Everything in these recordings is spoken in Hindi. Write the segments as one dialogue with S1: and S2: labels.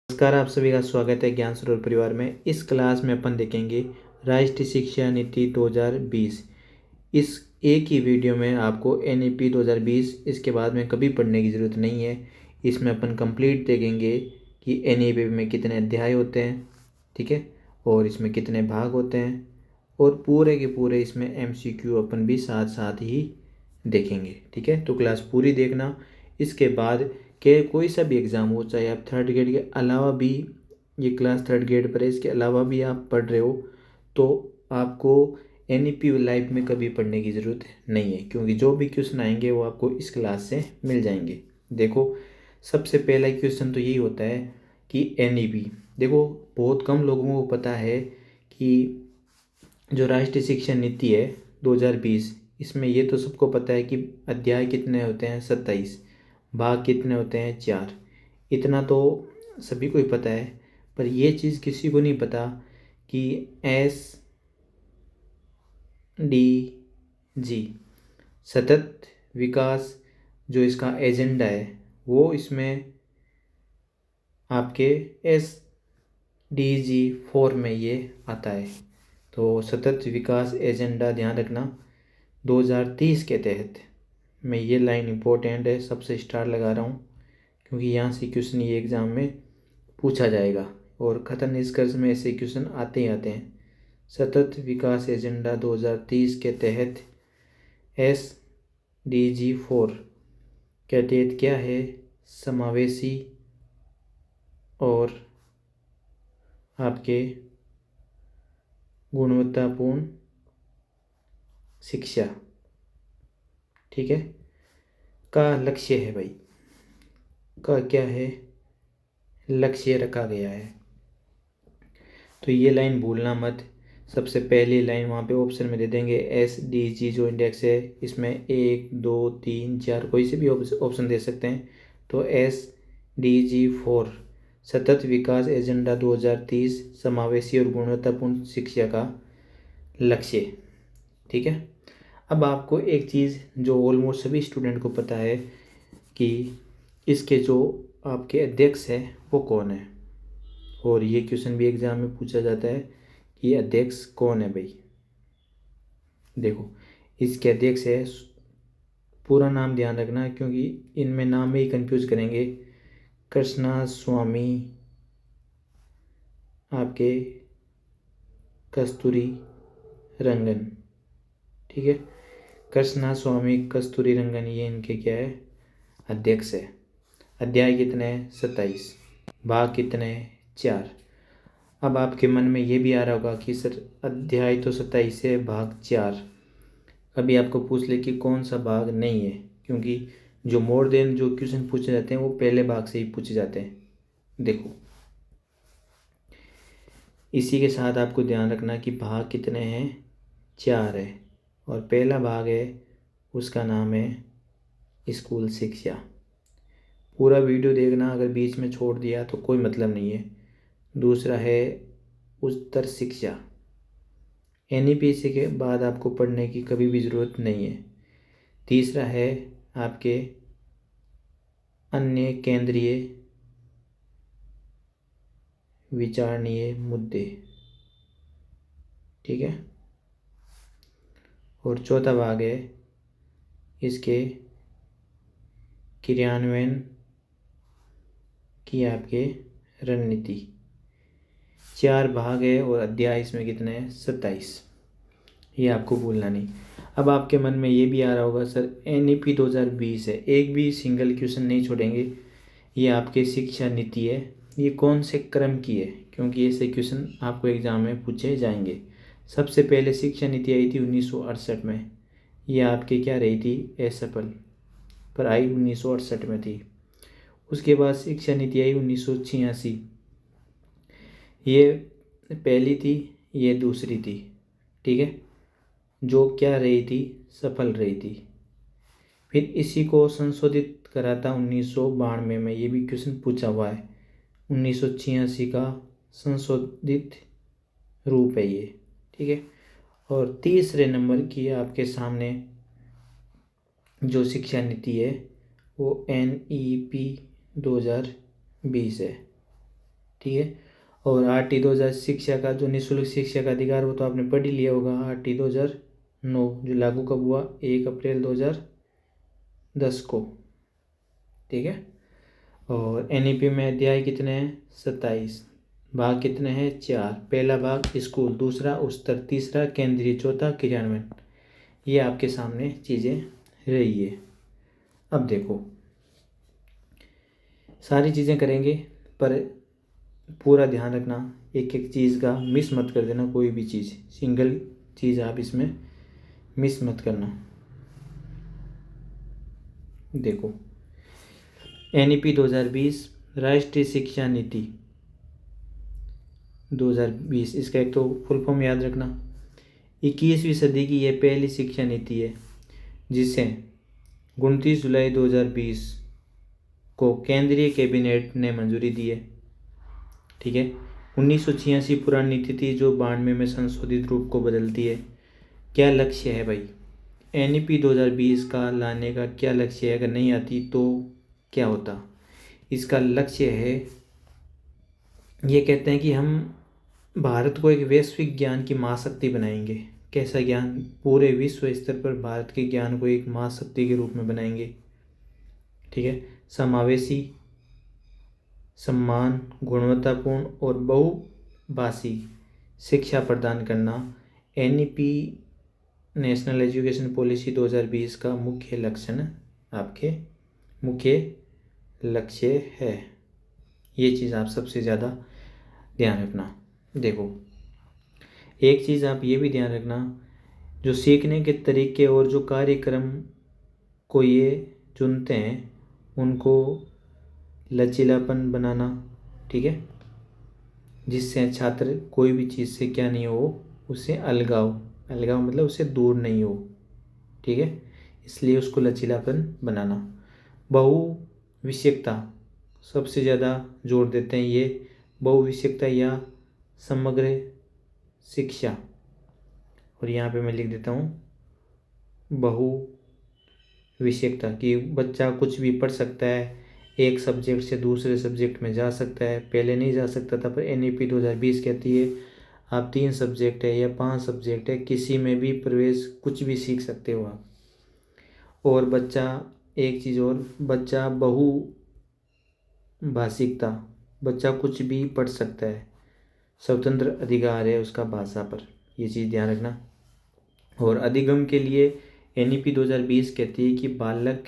S1: नमस्कार, आप सभी का स्वागत है ज्ञान सरोवर परिवार में। इस क्लास में अपन देखेंगे राष्ट्रीय शिक्षा नीति 2020। इस एक ही वीडियो में आपको NEP 2020 इसके बाद में कभी पढ़ने की ज़रूरत नहीं है। इसमें अपन कंप्लीट देखेंगे कि NEP में कितने अध्याय होते हैं, ठीक है, और इसमें कितने भाग होते हैं, और पूरे के पूरे इसमें MCQ अपन भी साथ साथ ही देखेंगे, ठीक है। तो क्लास पूरी देखना। इसके बाद के कोई सा भी एग्ज़ाम हो, चाहे आप थर्ड ग्रेड के अलावा भी, ये क्लास थर्ड ग्रेड पर है, इसके अलावा भी आप पढ़ रहे हो तो आपको NEP लाइफ में कभी पढ़ने की ज़रूरत नहीं है, क्योंकि जो भी क्वेश्चन आएंगे वो आपको इस क्लास से मिल जाएंगे। देखो, सबसे पहला क्वेश्चन तो यही होता है कि NEP, देखो बहुत कम लोगों को पता है कि जो राष्ट्रीय शिक्षा नीति है 2020, इसमें ये तो सबको पता है कि अध्याय कितने होते हैं, 27, भाग कितने होते हैं, 4। इतना तो सभी को ही पता है, पर ये चीज़ किसी को नहीं पता कि SDG, सतत विकास, जो इसका एजेंडा है वो इसमें आपके SDG 4 में ये आता है। तो सतत विकास एजेंडा ध्यान रखना 2030 के तहत। मैं ये लाइन इम्पोर्टेंट है, सबसे स्टार लगा रहा हूँ, क्योंकि यहाँ से क्वेश्चन ये एग्ज़ाम में पूछा जाएगा और खतन निष्कर्ष में ऐसे क्वेश्चन आते ही आते हैं। सतत विकास एजेंडा 2030 के तहत SDG 4 के तहत क्या है, समावेशी और आपके गुणवत्तापूर्ण शिक्षा, ठीक है, का लक्ष्य है भाई, का क्या है, लक्ष्य रखा गया है। तो ये लाइन भूलना मत। सबसे पहली लाइन वहाँ पे ऑप्शन में दे देंगे SDG जो इंडेक्स है, इसमें 1 2 3 4 कोई से भी ऑप्शन दे सकते हैं। तो SDG 4 सतत विकास एजेंडा 2030 समावेशी और गुणवत्तापूर्ण शिक्षा का लक्ष्य, ठीक है। अब आपको एक चीज़ जो ऑलमोस्ट सभी स्टूडेंट को पता है कि इसके जो आपके अध्यक्ष हैं वो कौन है, और ये क्वेश्चन भी एग्ज़ाम में पूछा जाता है कि अध्यक्ष कौन है भाई। देखो, इसके अध्यक्ष है, पूरा नाम ध्यान रखना क्योंकि इनमें नाम में ही कंफ्यूज करेंगे। कृष्णा स्वामी आपके कस्तूरी रंगन, ठीक है, कृष्णा स्वामी कस्तूरी रंगन, ये इनके क्या है, अध्यक्ष है। अध्याय कितने हैं, 27, भाग कितने हैं, 4। अब आपके मन में ये भी आ रहा होगा कि सर अध्याय तो 27 है, भाग 4। अभी आपको पूछ ले कि कौन सा भाग नहीं है, क्योंकि जो मोर देन जो क्वेश्चन पूछे जाते हैं वो पहले भाग से ही पूछे जाते हैं। देखो, इसी के साथ आपको ध्यान रखना कि भाग कितने हैं, 4 है, और पहला भाग है उसका नाम है स्कूल शिक्षा। पूरा वीडियो देखना, अगर बीच में छोड़ दिया तो कोई मतलब नहीं है। दूसरा है उच्चतर शिक्षा, NEP के बाद आपको पढ़ने की कभी भी ज़रूरत नहीं है। तीसरा है आपके अन्य केंद्रीय विचारणीय मुद्दे, ठीक है, और चौथा भाग है इसके क्रियान्वयन की आपके रणनीति। 4 भाग है और अध्याय इसमें कितने हैं, 27। ये आपको भूलना नहीं। अब आपके मन में ये भी आ रहा होगा सर NEP 2020 है, एक भी सिंगल क्वेश्चन नहीं छोड़ेंगे, ये आपके शिक्षा नीति है, ये कौन से क्रम की है, क्योंकि ऐसे क्वेश्चन आपको एग्जाम में पूछे जाएंगे। सबसे पहले शिक्षा नीति आई थी 1968 में, ये आपकी क्या रही थी, असफल, पर आई 1968 में थी। उसके बाद शिक्षा नीति आई 1986, ये पहली थी, ये दूसरी थी, ठीक है, जो क्या रही थी, सफल रही थी। फिर इसी को संशोधित करा था 1992 में, ये भी क्वेश्चन पूछा हुआ है। 1986 का संशोधित रूप है ये, ठीक है। और तीसरे नंबर की आपके सामने जो शिक्षा नीति है वो NEP 2020 है। ठीक है। और RT 2000 शिक्षा का जो निःशुल्क शिक्षा का अधिकार, वो तो आपने पढ़ ही लिया होगा। RT 2009 जो लागू कब हुआ, 1 अप्रैल 2010 को, ठीक है। और NEP में अध्याय कितने हैं, 27, भाग कितने हैं, 4। पहला भाग स्कूल, दूसरा उच्चतर, तीसरा केंद्रीय, चौथा क्रियान्वयन। ये आपके सामने चीज़ें रही है। अब देखो, सारी चीज़ें करेंगे पर पूरा ध्यान रखना, एक एक चीज़ का मिस मत कर देना, कोई भी चीज़, सिंगल चीज़ आप इसमें मिस मत करना। देखो, NEP 2020 राष्ट्रीय शिक्षा नीति 2020, इसका एक तो फुल फॉर्म याद रखना। 21वीं सदी की यह पहली शिक्षा नीति है जिसे 29 जुलाई 2020 को केंद्रीय कैबिनेट ने मंजूरी दी है, ठीक है। 1986 पुरानी नीति थी जो 92 में संशोधित रूप को बदलती है। क्या लक्ष्य है भाई, NEP 2020 का लाने का क्या लक्ष्य है, अगर नहीं आती तो क्या होता। इसका लक्ष्य है, ये कहते हैं कि हम भारत को एक वैश्विक ज्ञान की महाशक्ति बनाएंगे। कैसा ज्ञान, पूरे विश्व स्तर पर भारत के ज्ञान को एक महाशक्ति के रूप में बनाएंगे, ठीक है। समावेशी, सम्मान, गुणवत्तापूर्ण और बहुभाषी शिक्षा प्रदान करना NEP नेशनल एजुकेशन पॉलिसी 2020 का मुख्य लक्षण, आपके मुख्य लक्ष्य है। ये चीज़ आप सबसे ज़्यादा ध्यान रखना। देखो, एक चीज़ आप ये भी ध्यान रखना, जो सीखने के तरीके और जो कार्यक्रम को ये चुनते हैं उनको लचीलापन बनाना, ठीक है, जिससे छात्र कोई भी चीज़ से क्या नहीं हो, उससे अलगाव मतलब उससे दूर नहीं हो, ठीक है, इसलिए उसको लचीलापन बनाना। बहुविषयकता, सबसे ज़्यादा जोर देते हैं ये, बहुविषयकता या समग्र शिक्षा, और यहाँ पे मैं लिख देता हूँ बहुविषयकता, कि बच्चा कुछ भी पढ़ सकता है, एक सब्जेक्ट से दूसरे सब्जेक्ट में जा सकता है। पहले नहीं जा सकता था, पर NEP 2020 कहती है आप 3 सब्जेक्ट है या 5 सब्जेक्ट है, किसी में भी प्रवेश, कुछ भी सीख सकते हो आप। और बच्चा, एक चीज़ और, बच्चा बहुभाषिकता, बच्चा कुछ भी पढ़ सकता है, स्वतंत्र अधिकार है उसका भाषा पर, ये चीज़ ध्यान रखना। और अधिगम के लिए NEP 2020 कहती है कि बालक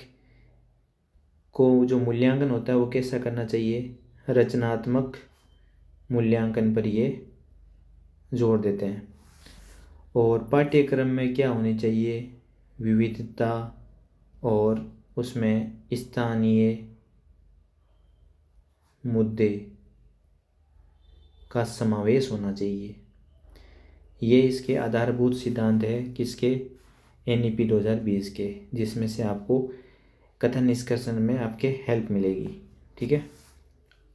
S1: को जो मूल्यांकन होता है वो कैसा करना चाहिए, रचनात्मक मूल्यांकन पर ये जोर देते हैं। और पाठ्यक्रम में क्या होनी चाहिए, विविधता और उसमें स्थानीय मुद्दे का समावेश होना चाहिए। ये इसके आधारभूत सिद्धांत है, किसके, NEP 2020 के, जिसमें से आपको कथन निष्कर्षण में आपके हेल्प मिलेगी, ठीक है।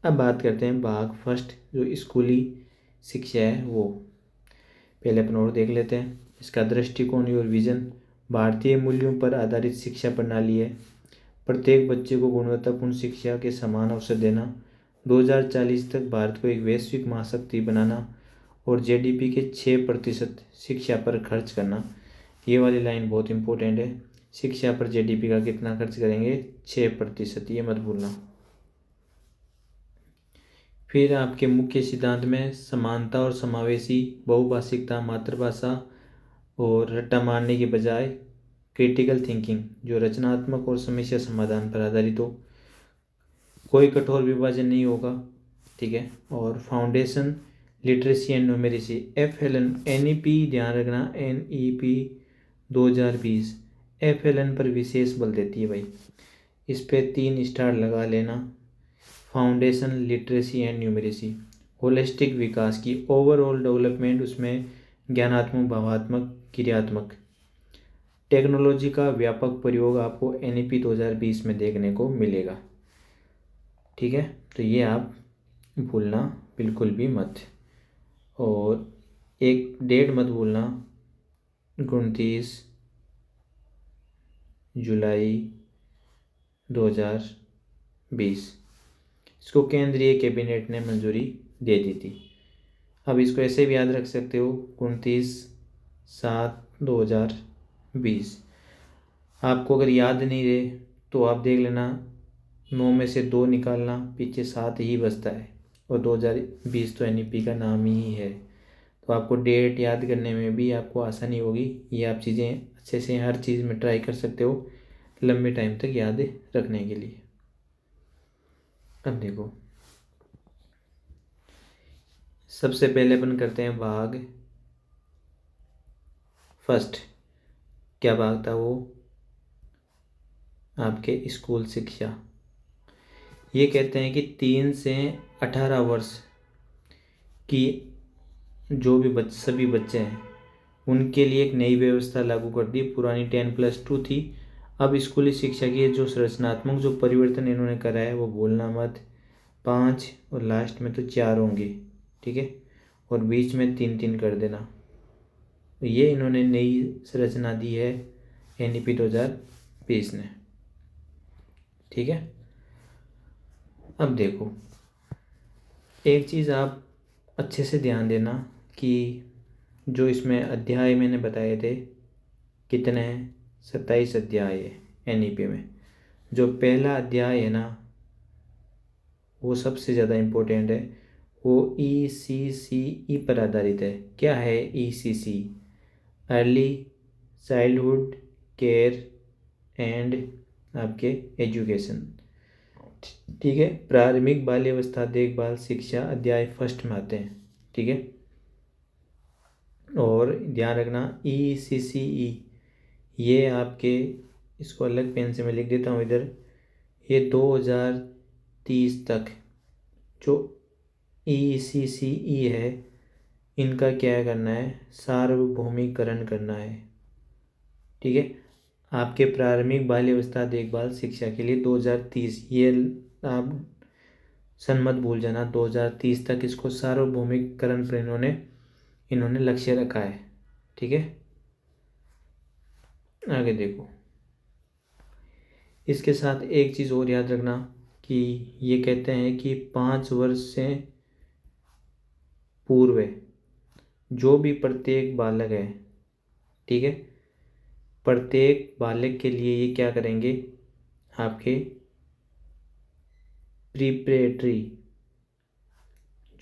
S1: अब बात करते हैं भाग फर्स्ट, जो स्कूली शिक्षा है वो पहले अपन और देख लेते हैं। इसका दृष्टिकोण और विजन, भारतीय मूल्यों पर आधारित शिक्षा प्रणाली है, प्रत्येक बच्चे को गुणवत्तापूर्ण शिक्षा के समान अवसर देना, 2040 तक भारत को एक वैश्विक महाशक्ति बनाना और GDP के 6% शिक्षा पर खर्च करना। ये वाली लाइन बहुत इंपॉर्टेंट है, शिक्षा पर GDP का कितना खर्च करेंगे, 6%, ये मत भूलना। फिर आपके मुख्य सिद्धांत में समानता और समावेशी, बहुभाषिकता, मातृभाषा और रट्टा मारने के बजाय क्रिटिकल थिंकिंग, जो रचनात्मक और समस्या समाधान पर आधारित हो, कोई कठोर विभाजन नहीं होगा, ठीक है। और foundation, literacy and numeracy, FLN, NEP ध्यान रखना, NEP 2020 FLN पर विशेष बल देती है भाई, इस पे 3 स्टार लगा लेना। Foundation, literacy and numeracy, holistic विकास की, ओवरऑल डेवलपमेंट, उसमें ज्ञानात्मक, भावात्मक, क्रियात्मक। टेक्नोलॉजी का व्यापक प्रयोग आपको NEP 2020 में देखने को मिलेगा, ठीक है। तो ये आप भूलना बिल्कुल भी मत। और एक डेट मत भूलना, 29 जुलाई 2020, इसको केंद्रीय कैबिनेट ने मंजूरी दे दी थी। अब इसको ऐसे भी याद रख सकते हो 29/7/2020। आपको अगर याद नहीं रहे तो आप देख लेना, 9 में से 2 निकालना, पीछे 7 ही बचता है और 2020 तो NEP का नाम ही है। तो आपको डेट याद करने में भी आपको आसानी होगी। ये आप चीज़ें अच्छे से हर चीज़ में ट्राई कर सकते हो लंबे टाइम तक याद रखने के लिए। अब देखो, सबसे पहले अपन करते हैं भाग फर्स्ट। क्या भाग था वो? आपके स्कूल शिक्षा। ये कहते हैं कि 3 से 18 वर्ष की जो भी सभी बच्चे हैं उनके लिए एक नई व्यवस्था लागू कर दी। पुरानी 10+2 थी। अब स्कूली शिक्षा की जो संरचनात्मक जो परिवर्तन इन्होंने करा है वो भूलना मत। 5 और लास्ट में तो 4 होंगे, ठीक है, और बीच में 3-3 कर देना। तो ये इन्होंने नई संरचना दी है NEP 2020 ने, ठीक है। अब देखो, एक चीज़ आप अच्छे से ध्यान देना कि जो इसमें अध्याय मैंने बताए थे कितने हैं, 27 अध्याय है NEP में। जो पहला अध्याय है ना वो सबसे ज़्यादा इम्पोर्टेंट है। वो ECCE पर आधारित है। क्या है ECC? Early childhood care and आपके एजुकेशन, ठीक है। प्रारंभिक बाल्यावस्था देखभाल शिक्षा अध्याय फर्स्ट में आते हैं, ठीक है। और ध्यान रखना ECCE ये आपके, इसको अलग पेन से मैं लिख देता हूँ इधर, ये 2030 तक जो ECCE है इनका क्या करना है, सार्वभौमिकरण करना है, ठीक है। आपके प्रारंभिक बाल्यावस्था देखभाल शिक्षा के लिए 2030, ये आप सन मत भूल जाना, 2030 तक इसको सार्वभौमिकरण पर इन्होंने लक्ष्य रखा है, ठीक है। आगे देखो, इसके साथ एक चीज़ और याद रखना कि ये कहते हैं कि 5 वर्ष से पूर्व जो भी प्रत्येक बालक है, ठीक है, प्रत्येक बालक के लिए ये क्या करेंगे, आपके प्रीपरेटरी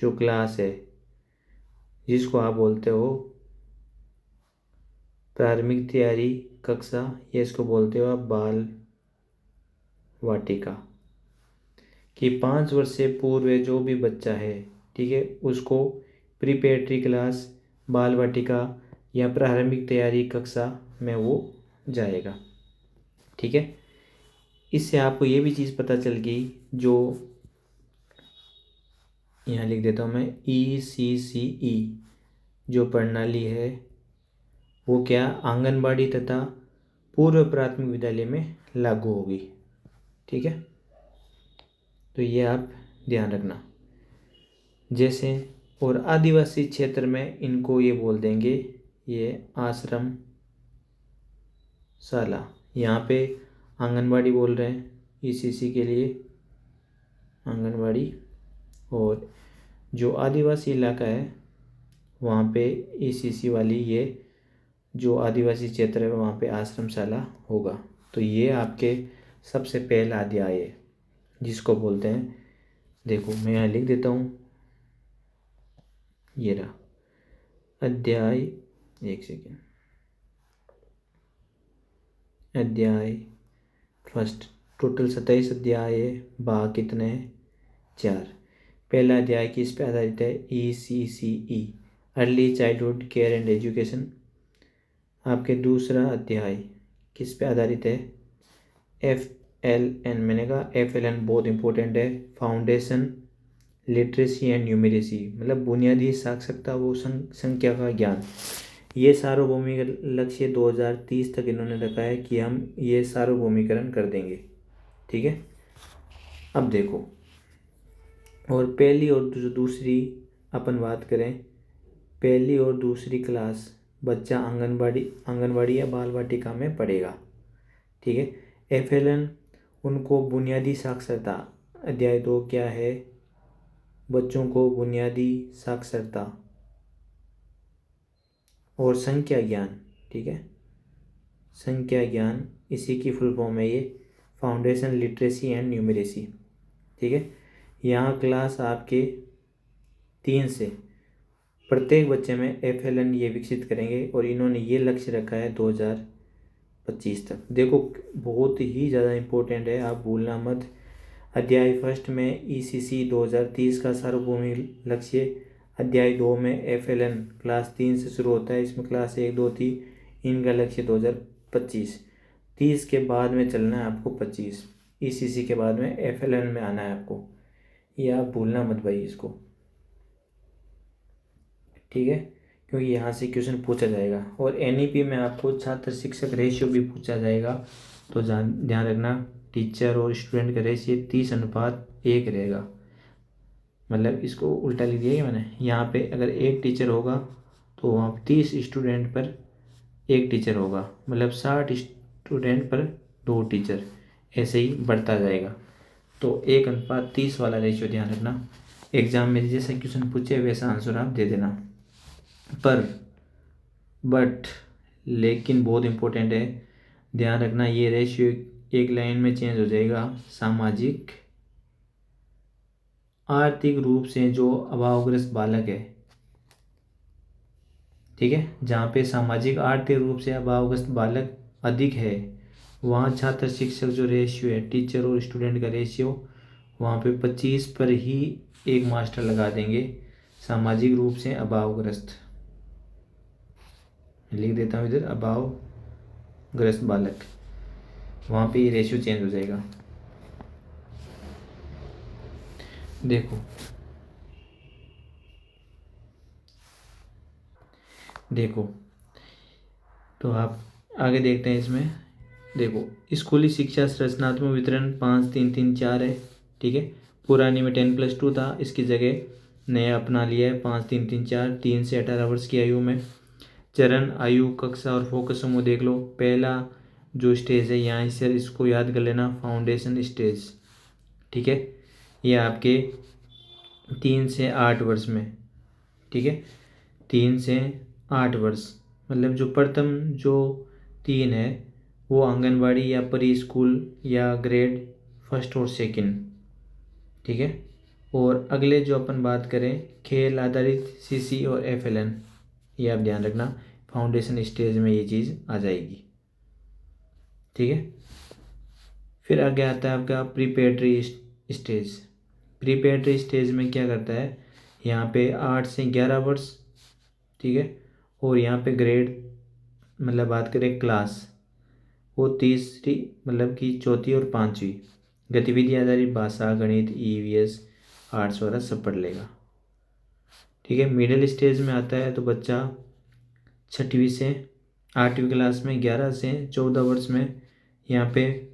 S1: जो क्लास है जिसको आप बोलते हो प्राथमिक तैयारी कक्षा, या इसको बोलते हो आप बाल वाटिका, कि 5 वर्ष से पूर्व जो भी बच्चा है, ठीक है, उसको प्रीपरेटरी क्लास, बाल वाटिका या प्रारंभिक तैयारी कक्षा में वो जाएगा, ठीक है। इससे आपको ये भी चीज़ पता चल गई, जो यहाँ लिख देता हूँ मैं, ECCE जो प्रणाली है वो क्या आंगनबाड़ी तथा पूर्व प्राथमिक विद्यालय में लागू होगी, ठीक है। तो ये आप ध्यान रखना। जैसे और आदिवासी क्षेत्र में इनको ये बोल देंगे, ये आश्रम शाला। यहाँ पे आंगनबाड़ी बोल रहे हैं ECC के लिए, आंगनबाड़ी। और जो आदिवासी इलाका है वहाँ पे ECC वाली, ये जो आदिवासी क्षेत्र है वहाँ पे आश्रमशाला होगा। तो ये आपके सबसे पहला अध्याय है जिसको बोलते हैं, देखो मैं यहाँ लिख देता हूँ, ये रहा अध्याय, एक सेकेंड, अध्याय फर्स्ट। टोटल 27 अध्याय है, भाग कितने हैं, 4। पहला अध्याय किस पे आधारित है, ECCE early childhood care and education. आपके दूसरा अध्याय किस पे आधारित है, FLN। मैंने कहा FLN बहुत इंपॉर्टेंट है, फाउंडेशन लिटरेसी एंड न्यूमेरेसी, मतलब बुनियादी साक्षरता वो संख्या का ज्ञान। ये सार्वभौमिक लक्ष्य 2030 तक इन्होंने रखा है कि हम ये सार्वभौमिकरण कर देंगे, ठीक है। अब देखो, और पहली और जो दूसरी अपन बात करें, पहली और दूसरी क्लास बच्चा आंगनबाड़ी या बाल वाटिका में पढ़ेगा, ठीक है। FLN उनको बुनियादी साक्षरता, अध्याय 2 क्या है, बच्चों को बुनियादी साक्षरता और संख्या ज्ञान, ठीक है, संख्या ज्ञान, इसी की फुल फॉर्म है ये, फाउंडेशन लिटरेसी एंड न्यूमरेसी, ठीक है। यहाँ क्लास आपके 3 से प्रत्येक बच्चे में FLN ये विकसित करेंगे और इन्होंने ये लक्ष्य रखा है 2025 तक। देखो बहुत ही ज़्यादा इम्पोर्टेंट है, आप भूलना मत। अध्याय फर्स्ट में ECC 2030 का सार्वभौमिक लक्ष्य, अध्याय 2 में FLN क्लास 3 से शुरू होता है, इसमें क्लास 1, 2, 3 इनका लक्ष्य 2025। 30 के बाद में चलना है आपको 25, ECC के बाद में FLN में आना है आपको, ये आप भूलना मत भाई इसको, ठीक है, क्योंकि यहाँ से क्वेश्चन पूछा जाएगा। और NEP में आपको छात्र शिक्षक रेशियो भी पूछा जाएगा, तो ध्यान रखना टीचर और स्टूडेंट का रेशियो 30:1 रहेगा। मतलब इसको उल्टा लिख दिया मैंने, यहाँ पे अगर 1 टीचर होगा तो वहाँ 30 स्टूडेंट पर 1 टीचर होगा, मतलब 60 स्टूडेंट पर 2 टीचर, ऐसे ही बढ़ता जाएगा। तो 1:30 वाला रेशियो ध्यान रखना। एग्जाम में जैसे क्वेश्चन पूछे वैसा आंसर आप दे देना। बट लेकिन बहुत इम्पोर्टेंट है, ध्यान रखना ये रेशियो एक लाइन में चेंज हो जाएगा। सामाजिक आर्थिक रूप से जो अभावग्रस्त बालक है, ठीक है, जहाँ पे सामाजिक आर्थिक रूप से अभावग्रस्त बालक अधिक है, वहाँ छात्र शिक्षक जो रेशियो है, टीचर और स्टूडेंट का रेशियो, वहाँ पे 25 पर ही एक मास्टर लगा देंगे। सामाजिक रूप से अभावग्रस्त लिख देता हूँ इधर, अभावग्रस्त बालक, वहाँ पे ये रेशियो चेंज हो जाएगा। देखो तो आप आगे देखते हैं इसमें। देखो स्कूली शिक्षा रचनात्मक वितरण 5-3-3-4 है, ठीक है। पुरानी में 10+2 था, इसकी जगह नया अपना लिया है 5-3-3-4, 3 से 18 वर्ष की आयु में। चरण, आयु, कक्षा और फोकस समूह देख लो। पहला जो स्टेज है यहाँ से इसको याद कर लेना, फाउंडेशन स्टेज, ठीक है, ये आपके 3 से 8 वर्ष में, ठीक है, 3 से 8 वर्ष, मतलब जो प्रथम जो 3 है वो आंगनबाड़ी या प्री स्कूल या ग्रेड फर्स्ट और सेकंड, ठीक है। और अगले जो अपन बात करें खेल आधारित CC और FLN, ये आप ध्यान रखना, फाउंडेशन स्टेज में ये चीज़ आ जाएगी, ठीक है। फिर आगे आता है आपका प्रीपेडरी स्टेज। प्रीपेडरी स्टेज में क्या करता है, यहाँ पे 8 से 11 वर्ष, ठीक है, और यहाँ पे ग्रेड मतलब बात करें क्लास, वो तीसरी मतलब कि चौथी और 5वीं, गतिविधि आधारित भाषा, गणित, EVS, आर्ट्स वगैरह सब पढ़ लेगा, ठीक है। मिडिल स्टेज में आता है तो बच्चा 6वीं से 8वीं क्लास में, 11 से 14 वर्ष में, यहाँ पे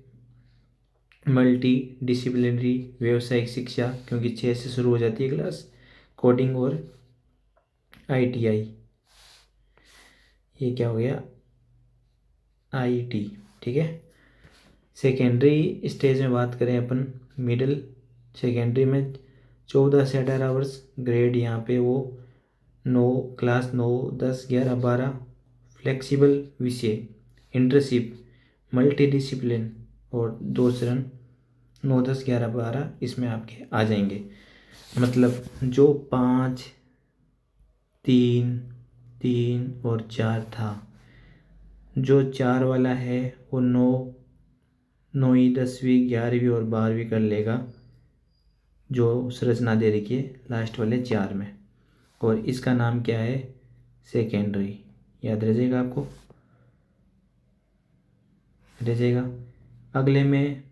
S1: मल्टी डिसिप्लिनरी व्यावसायिक शिक्षा, क्योंकि 6 से शुरू हो जाती है क्लास, कोडिंग और ITI, ये क्या हो गया IT, ठीक है। सेकेंडरी स्टेज में बात करें अपन, मिडिल सेकेंडरी में 14 से 18 वर्ष, ग्रेड यहाँ पे वो 9 क्लास 9, 10, 11, 12, फ्लेक्सिबल विषय, इंटर्नशिप, मल्टी डिसिप्लिन और 2 चरण 9, 10, 11, 12 इसमें आपके आ जाएंगे। मतलब जो 5, 3, 3 और 4 था, जो 4 वाला है वो 9वीं, 10वीं, 11वीं और 12वीं कर लेगा, जो संरचना दे रखी है लास्ट वाले 4 में, और इसका नाम क्या है, सेकेंडरी, याद रह जाएगा आपको, रह जाएगा। अगले में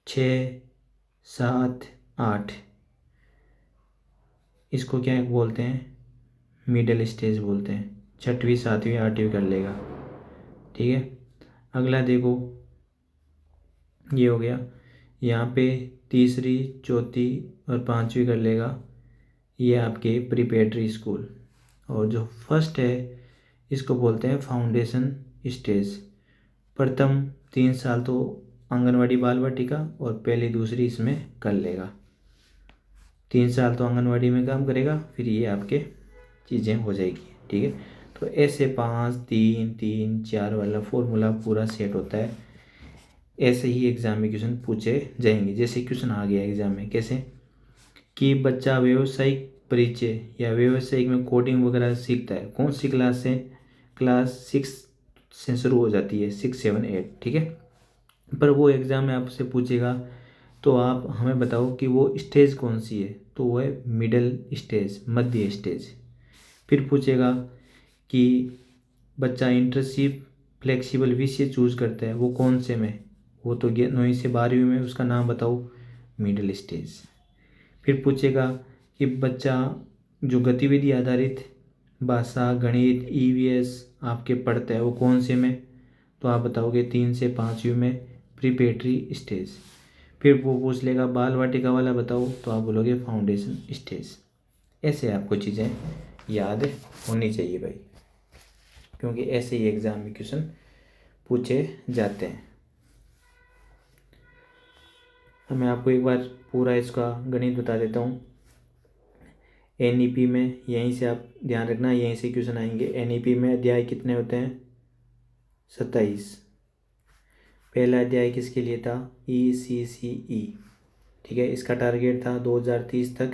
S1: 6, 7, 8, इसको क्या बोलते हैं, मिडिल स्टेज बोलते हैं, 6वीं, 7वीं, 8वीं कर लेगा, ठीक है। अगला देखो ये हो गया, यहाँ पे तीसरी, चौथी और 5वीं कर लेगा, ये आपके प्रीपेडरी स्कूल। और जो फर्स्ट है इसको बोलते हैं फाउंडेशन स्टेज। प्रथम 3 साल तो आंगनवाड़ी बाल वाटिका और पहली दूसरी इसमें कर लेगा, 3 साल तो आंगनवाड़ी में काम करेगा, फिर ये आपके चीज़ें हो जाएगी। ठीक है, तो ऐसे 5 3 3 4 वाला फॉर्मूला पूरा सेट होता है। ऐसे ही एग्ज़ाम में क्वेश्चन पूछे जाएंगे। जैसे क्वेश्चन आ गया एग्ज़ाम में, कैसे कि बच्चा व्यावसायिक परिचय या व्यावसायिक में कोडिंग वगैरह सीखता है, कौन सी क्लास से? क्लास 6 से शुरू हो जाती है, 6 7 8। ठीक है, पर वो एग्ज़ाम में आपसे पूछेगा तो आप हमें बताओ कि वो स्टेज कौन सी है, तो वो है मिडल स्टेज, मध्य स्टेज। फिर पूछेगा कि बच्चा इंटर्नशिप फ्लेक्सिबल विषय चूज करता है, वो कौन से में? वो तो 9वीं से 12वीं में, उसका नाम बताओ, मिडिल स्टेज। फिर पूछेगा कि बच्चा जो गतिविधि आधारित भाषा, गणित, ईवीएस आपके पढ़ता है, वो कौन से में? तो आप बताओगे 3 से 5वीं में, प्रिपरेटरी स्टेज। फिर वो पूछ लेगा बाल वाटिका वाला बताओ, तो आप बोलोगे फाउंडेशन स्टेज। ऐसे आपको चीज़ें याद होनी चाहिए भाई, क्योंकि ऐसे ही एग्ज़ाम में क्वेश्चन पूछे जाते हैं। मैं आपको एक बार पूरा इसका गणित बता देता हूँ। एनईपी में यहीं से आप ध्यान रखना, यहीं से क्वेश्चन आएंगे। एनईपी में अध्याय कितने होते हैं? 27। पहला अध्याय किसके लिए था? ECCE। ठीक है, इसका टारगेट था 2030 तक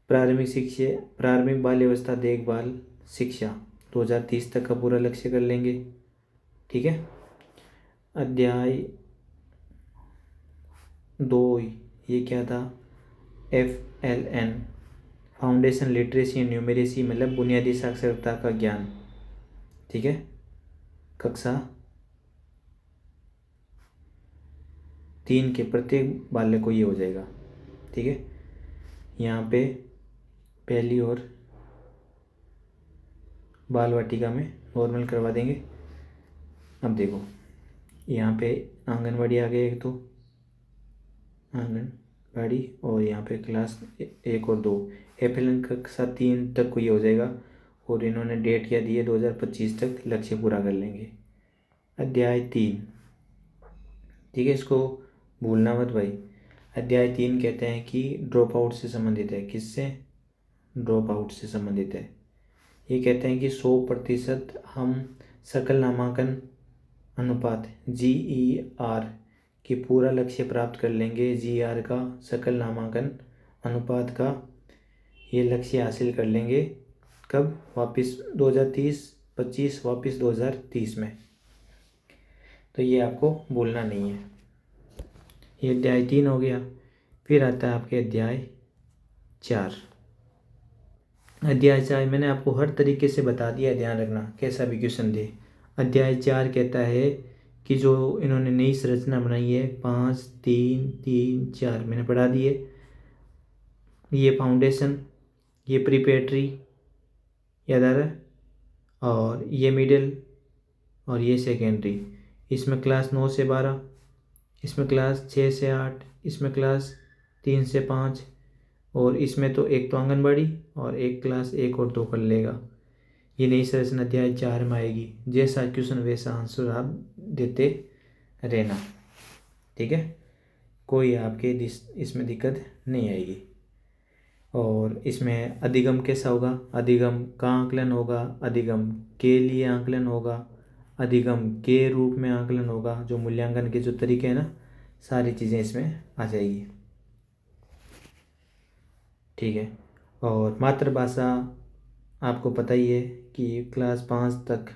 S1: प्रारंभिक बाल अवस्था देखभाल शिक्षा 2030 तक का पूरा लक्ष्य कर लेंगे। ठीक है, अध्याय 2 ये क्या था? FLN foundation literacy and numeracy, मतलब बुनियादी साक्षरता का ज्ञान। ठीक है, कक्षा 3 के प्रत्येक बालक को ये हो जाएगा। ठीक है, यहाँ पे पहली और बाल वाटिका में नॉर्मल करवा देंगे। अब देखो यहाँ पे आंगनवाड़ी आ गया एक, तो आंगनवाड़ी, और यहाँ पे क्लास 1 और 2 FLN कक्षा 3 तक को ये हो जाएगा। और इन्होंने डेट क्या दी है? 2025 तक लक्ष्य पूरा कर लेंगे। अध्याय 3, ठीक है, इसको भूलना मत भाई। अध्याय 3 कहते हैं कि ड्रॉप आउट से संबंधित है। किससे? ड्रॉप आउट से संबंधित है। ये कहते हैं कि 100% हम सकल नामांकन अनुपात GER की पूरा लक्ष्य प्राप्त कर लेंगे। GER का, सकल नामांकन अनुपात का ये लक्ष्य हासिल कर लेंगे। कब? वापस 2030-25, वापस 2030 में। तो ये आपको भूलना नहीं है। ये अध्याय 3 हो गया। फिर आता है आपके अध्याय 4। अध्याय 4 मैंने आपको हर तरीके से बता दिया, ध्यान रखना कैसा भी क्वेश्चन दे। अध्याय 4 कहता है कि जो इन्होंने नई संरचना बनाई है 5 3 3 4 मैंने पढ़ा दी है। ये फाउंडेशन, ये प्रिपरेटरी, याद आ रहा है, और ये मिडिल, और ये सेकेंडरी। इसमें क्लास 9 से 12, इसमें क्लास 6 से 8, इसमें क्लास 3 से 5, और इसमें तो एक तो आंगनबाड़ी और एक क्लास 1 और 2 कर लेगा। ये नई संरचना अध्याय 4 में आएगी। जैसा क्वेश्चन वैसा आंसर आप देते रहना। ठीक है, कोई आपके इसमें दिक्कत नहीं आएगी। और इसमें अधिगम कैसा होगा? अधिगम का आंकलन होगा, अधिगम के लिए आंकलन होगा, अधिगम के रूप में आंकलन होगा। जो मूल्यांकन के जो तरीके हैं ना, सारी चीज़ें इसमें आ जाएगी। ठीक है, और मातृभाषा आपको पता ही है कि क्लास 5 तक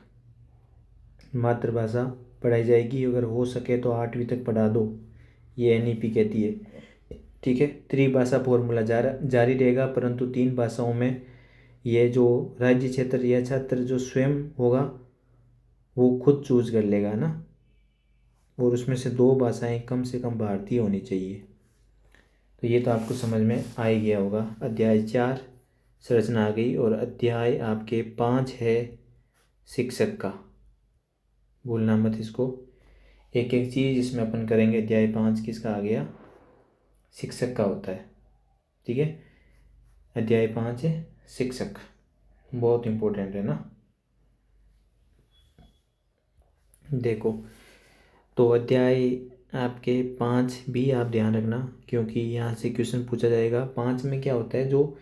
S1: मातृभाषा पढ़ाई जाएगी। अगर हो सके तो 8वीं तक पढ़ा दो, ये NEP कहती है। ठीक है, त्रिभाषा फॉर्मूला जारी रहेगा, परंतु 3 भाषाओं में ये जो राज्य क्षेत्र या छात्र जो स्वयं होगा वो खुद चूज कर लेगा ना, और उसमें से 2 भाषाएं कम से कम भारतीय होनी चाहिए। तो ये तो आपको समझ में आ ही गया होगा। अध्याय 4 संरचना आ गई, और अध्याय आपके 5 है शिक्षक का। भूलना मत इसको, एक एक चीज़ इसमें अपन करेंगे। अध्याय 5 किसका आ गया? शिक्षक का होता है। ठीक है, अध्याय 5 है शिक्षक, बहुत इम्पोर्टेंट है ना। देखो, तो अध्याय आपके 5 भी आप ध्यान रखना, क्योंकि यहाँ से क्वेश्चन पूछा जाएगा। 5 में क्या होता है, जो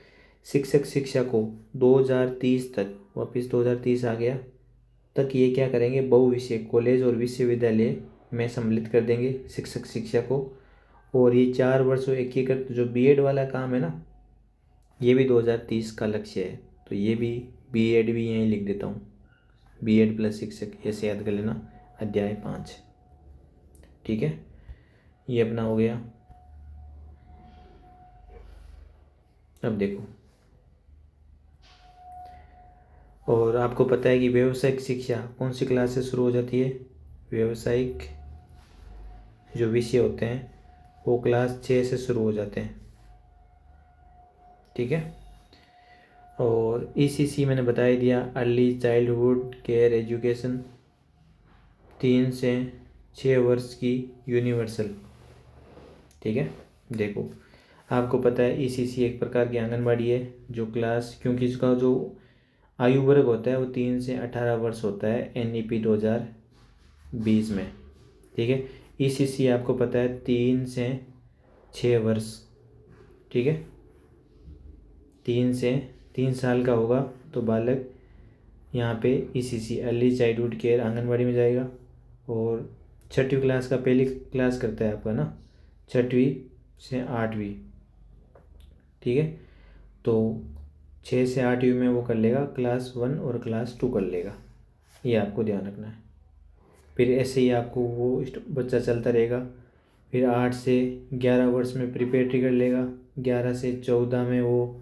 S1: शिक्षक शिक्षा को 2030 तक, वापस 2030 आ गया तक, ये क्या करेंगे, बहुविषय कॉलेज और विश्वविद्यालय में सम्मिलित कर देंगे शिक्षक शिक्षा को। और ये 4 वर्षों एकीकृत जो बीएड वाला काम है ना, ये भी 2030 का लक्ष्य है। तो ये भी बीएड भी यहीं लिख देता हूँ, बीएड प्लस शिक्षक, ऐसे याद कर लेना, अध्याय 5। ठीक है, ये अपना हो गया। अब देखो, और आपको पता है कि व्यावसायिक शिक्षा कौन सी क्लास से शुरू हो जाती है। व्यावसायिक जो विषय होते हैं वो क्लास 6 से शुरू हो जाते हैं। ठीक है, और ईसीसी मैंने बता ही दिया, अर्ली चाइल्डहुड केयर एजुकेशन, 3 से 6 वर्ष की यूनिवर्सल। ठीक है, देखो आपको पता है ईसीसी एक प्रकार की आंगनबाड़ी है, जो क्लास, क्योंकि इसका जो आयु वर्ग होता है वो 3 से 18 वर्ष होता है एनईपी 2020 में। ठीक है, ईसीसी आपको पता है 3 से 6 वर्ष। ठीक है, 3 साल का होगा तो बालक यहाँ पे ECC early childhood care anganwadi में जाएगा। और 6वीं क्लास का, पहली क्लास करता है आपका ना, 6वीं से 8वीं। ठीक है, तो 6 से 8वीं में वो कर लेगा क्लास 1 और क्लास 2 कर लेगा, ये आपको ध्यान रखना है। फिर ऐसे ही आपको वो बच्चा चलता रहेगा। फिर 8 से 11 वर्ष में प्रिपरेटरी कर लेगा, 11 से 14 में वो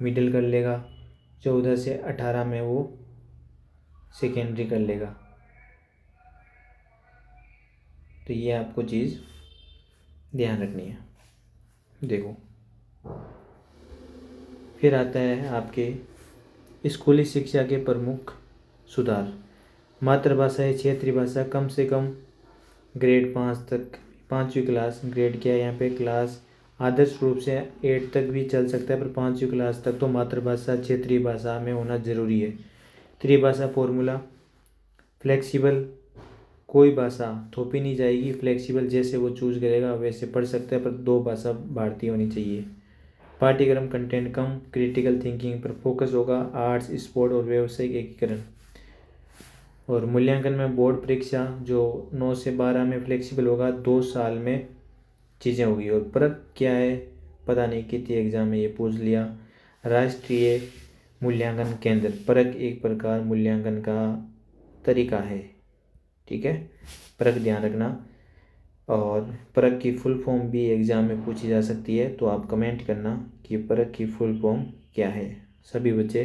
S1: मिडिल कर लेगा, 14 से 18 में वो सेकेंडरी कर लेगा। तो ये आपको चीज़ ध्यान रखनी है। देखो, फिर आता है आपके स्कूली शिक्षा के प्रमुख सुधार। मातृभाषा है क्षेत्रीय भाषा, कम से कम ग्रेड 5 तक, 5वीं क्लास, ग्रेड क्या है यहाँ पे, क्लास, आदर्श रूप से 8 तक भी चल सकता है, पर 5वीं क्लास तक तो मातृभाषा क्षेत्रीय भाषा में होना ज़रूरी है। त्रिभाषा फॉर्मूला, फ्लेक्सिबल, कोई भाषा थोपी नहीं जाएगी, फ्लेक्सिबल जैसे वो चूज करेगा वैसे पढ़ सकता है, पर 2 भाषा भारतीय होनी चाहिए। पाठ्यक्रम कंटेंट कम, क्रिटिकल थिंकिंग पर फोकस होगा, आर्ट्स, स्पोर्ट और व्यावसायिक एकीकरण। और मूल्यांकन में बोर्ड परीक्षा जो 9 से 12 में फ्लेक्सिबल होगा, 2 साल में चीज़ें होगी। और परख क्या है, पता नहीं कितनी एग्जाम में ये पूछ लिया। राष्ट्रीय मूल्यांकन केंद्र, परख एक प्रकार मूल्यांकन का तरीका है। ठीक है, परख ध्यान रखना। और परख की फुल फॉर्म भी एग्ज़ाम में पूछी जा सकती है, तो आप कमेंट करना कि परख की फुल फॉर्म क्या है। सभी बच्चे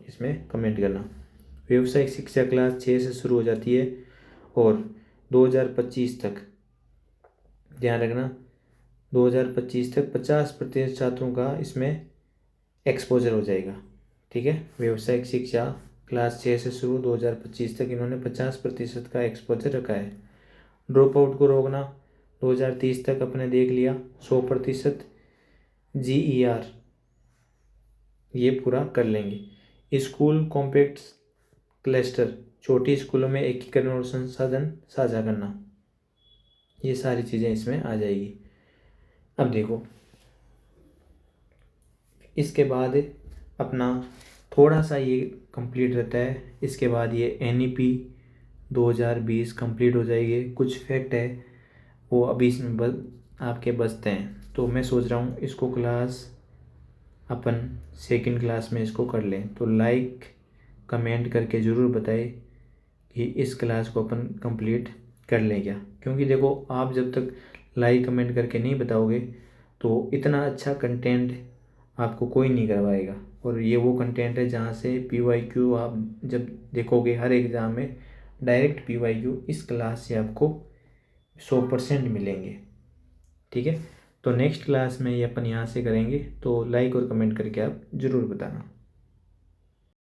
S1: इसमें कमेंट करना। व्यावसायिक शिक्षा क्लास 6 से शुरू हो जाती है और 2025 तक, ध्यान रखना, 2025 तक 50% छात्रों का इसमें एक्सपोजर हो जाएगा। ठीक है, व्यावसायिक शिक्षा क्लास 6 से शुरू 2025 तक इन्होंने 50% का एक्सपोजर रखा है। ड्रॉप आउट को रोकना, 2030 तक अपने देख लिया, 100% GER ये पूरा कर लेंगे। स्कूल कॉम्पैक्ट क्लस्टर, छोटी स्कूलों में एकीकरण और संसाधन साझा करना, ये सारी चीज़ें इसमें आ जाएगी। अब देखो, इसके बाद अपना थोड़ा सा ये कंप्लीट रहता है, इसके बाद ये NEP 2020 कंप्लीट हो जाएगी। कुछ फैक्ट है वो अभी इसमें आपके बचते हैं, तो मैं सोच रहा हूँ इसको क्लास अपन 2nd क्लास में इसको कर लें। तो लाइक कमेंट करके ज़रूर बताएं कि इस क्लास को अपन कंप्लीट कर लें क्या, क्योंकि देखो आप जब तक लाइक कमेंट करके नहीं बताओगे तो इतना अच्छा कंटेंट आपको कोई नहीं करवाएगा। और ये वो कंटेंट है जहाँ से PYQ आप जब देखोगे हर एग्ज़ाम में, डायरेक्ट PYQ इस क्लास से आपको 100% मिलेंगे। ठीक है, तो नेक्स्ट क्लास में ये अपन यहाँ से करेंगे, तो लाइक और कमेंट करके आप ज़रूर बताना।